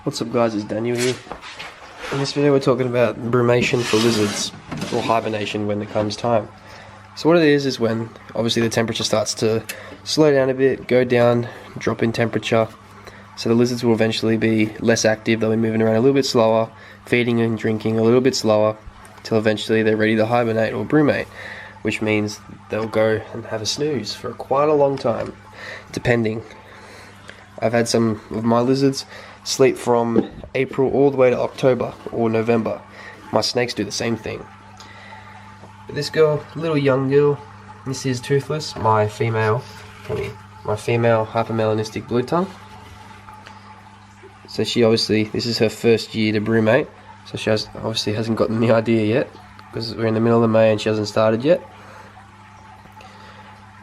What's up guys, it's Daniel here. In this video we're talking about brumation for lizards, or hibernation when it comes time. So what it is when obviously the temperature starts to slow down a bit, go down, drop in temperature. So the lizards will eventually be less active, they'll be moving around a little bit slower, feeding and drinking a little bit slower, till eventually they're ready to hibernate or brumate, which means they'll go and have a snooze for quite a long time, depending. I've had some of my lizards sleep from April all the way to October or November. My snakes do the same thing. But this girl, little young girl, this is Toothless, my female hypermelanistic blue tongue. So she obviously, this is her first year to brumate, so she obviously hasn't gotten the idea yet, because we're in the middle of May and she hasn't started yet.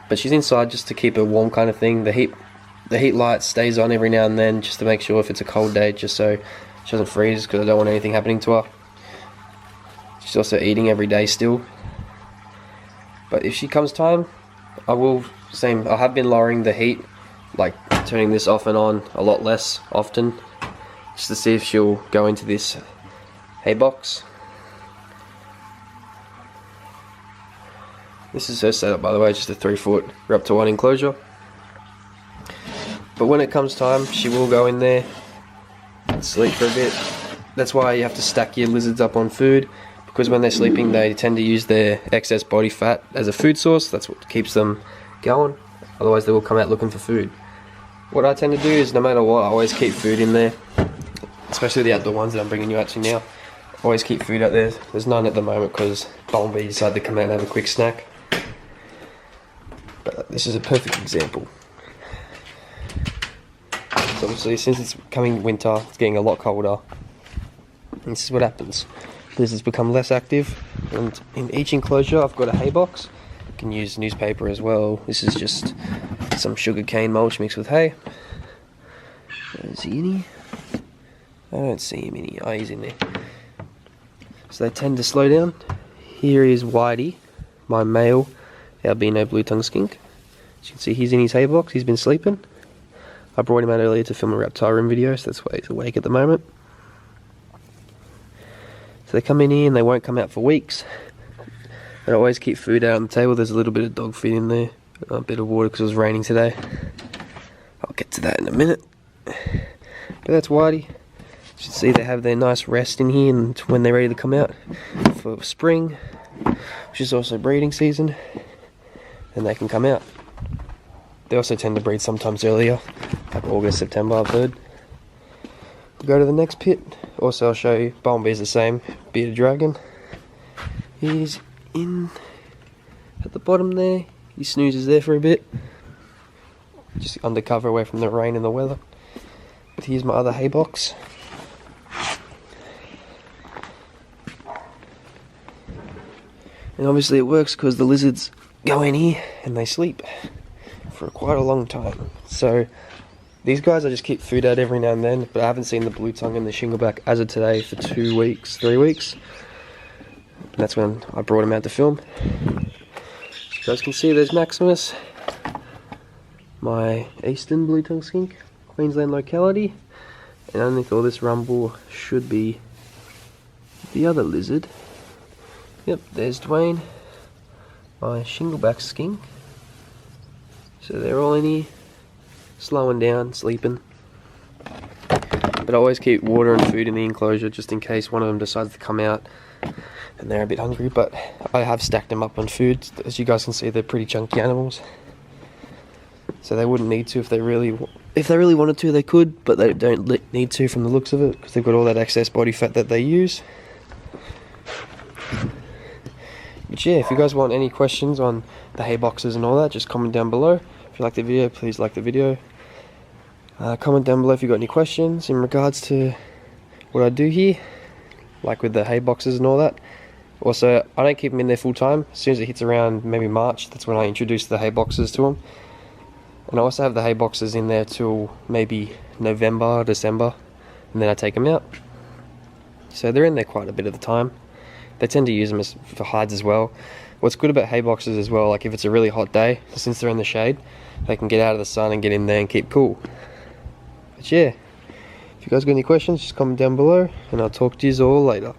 But she's inside just to keep her warm kind of thing. The heat light stays on every now and then just to make sure if it's a cold day, just so she doesn't freeze, because I don't want anything happening to her. She's also eating every day still. But if she comes time, I have been lowering the heat, like turning this off and on a lot less often, just to see if she'll go into this hay box. This is her setup, by the way, just a 3-foot Raptor 1 enclosure. But when it comes time, she will go in there and sleep for a bit. That's why you have to stack your lizards up on food, because when they're sleeping they tend to use their excess body fat as a food source. That's what keeps them going. Otherwise they will come out looking for food. What I tend to do is, no matter what, I always keep food in there, especially the outdoor ones that I'm bringing you out to now. Always keep food out there. There's none at the moment because Bumblebee decided to come out and have a quick snack. But this is a perfect example. So obviously, since it's coming winter, it's getting a lot colder. And this is what happens. Lizards become less active, and in each enclosure I've got a hay box. You can use newspaper as well. This is just some sugarcane mulch mixed with hay. Is he in here? I don't see him in here. Oh, he's in there. So they tend to slow down. Here is Whitey, my male albino blue tongue skink. As you can see, he's in his hay box. He's been sleeping. I brought him out earlier to film a Reptarium video, so that's why he's awake at the moment. So they come in here and they won't come out for weeks. I always keep food out on the table. There's a little bit of dog feed in there, a bit of water because it was raining today. I'll get to that in a minute. But that's Whitey. You should see they have their nice rest in here, and when they're ready to come out for spring, which is also breeding season, then they can come out. They also tend to breed sometimes earlier, like August, September, I've heard. We'll go to the next pit. Also, I'll show you, Bumblebee's the same, bearded dragon. He's in at the bottom there. He snoozes there for a bit, just undercover away from the rain and the weather. But here's my other hay box. And obviously it works because the lizards go in here and they sleep for quite a long time. So these guys, I just keep food out every now and then, but I haven't seen the blue tongue and the shingleback as of today for 3 weeks. And that's when I brought him out to film. You guys can see there's Maximus, my eastern blue tongue skink, Queensland locality, and underneath all this rumble should be the other lizard. Yep, there's Dwayne, my shingleback skink. So they're all in here, slowing down, sleeping. But I always keep water and food in the enclosure just in case one of them decides to come out and they're a bit hungry. But I have stacked them up on food. As you guys can see, they're pretty chunky animals. So they wouldn't need to if they really wanted to, they could, but they don't need to from the looks of it, because they've got all that excess body fat that they use. But yeah, if you guys want any questions on the hay boxes and all that, just comment down below. If you like the video, please like the video. Comment down below if you've got any questions in regards to what I do here, like with the hay boxes and all that. Also, I don't keep them in there full time. As soon as it hits around maybe March, that's when I introduce the hay boxes to them. And I also have the hay boxes in there till maybe November, December, and then I take them out. So they're in there quite a bit of the time. They tend to use them for hides as well. What's good about hay boxes as well, like if it's a really hot day, since they're in the shade, they can get out of the sun and get in there and keep cool. But yeah, if If you guys got any questions, just comment down below, and I'll talk to you all later.